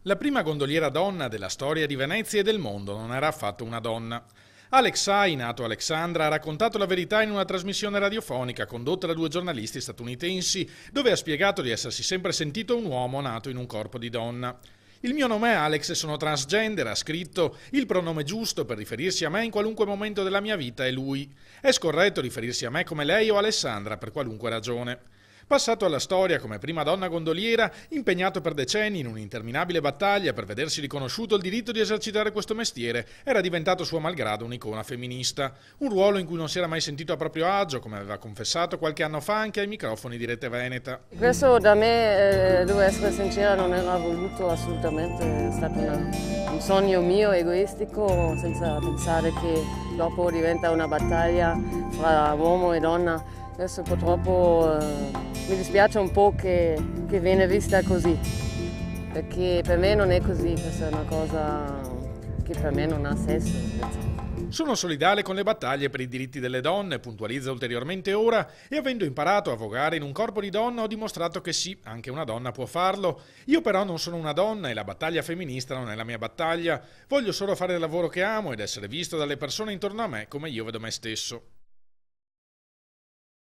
La prima gondoliera donna della storia di Venezia e del mondo non era affatto una donna. Alex Sai, nato Alexandra, ha raccontato la verità in una trasmissione radiofonica condotta da due giornalisti statunitensi, dove ha spiegato di essersi sempre sentito un uomo nato in un corpo di donna. Il mio nome è Alex e sono transgender, ha scritto. Il pronome giusto per riferirsi a me in qualunque momento della mia vita è lui. È scorretto riferirsi a me come lei o Alessandra per qualunque ragione. Passato alla storia come prima donna gondoliera, impegnato per decenni in un'interminabile battaglia per vedersi riconosciuto il diritto di esercitare questo mestiere, era diventato suo malgrado un'icona femminista. Un ruolo in cui non si era mai sentito a proprio agio, come aveva confessato qualche anno fa anche ai microfoni di Rete Veneta. Questo da me, devo essere sincera, non era voluto assolutamente, è stato un sogno mio egoistico, senza pensare che dopo diventa una battaglia fra uomo e donna. Adesso purtroppo mi dispiace un po' che viene vista così, perché per me non è così, questa è una cosa che per me non ha senso. Sono solidale con le battaglie per i diritti delle donne, puntualizza ulteriormente ora, e avendo imparato a vogare in un corpo di donna ho dimostrato che sì, anche una donna può farlo. Io però non sono una donna e la battaglia femminista non è la mia battaglia. Voglio solo fare il lavoro che amo ed essere visto dalle persone intorno a me come io vedo me stesso.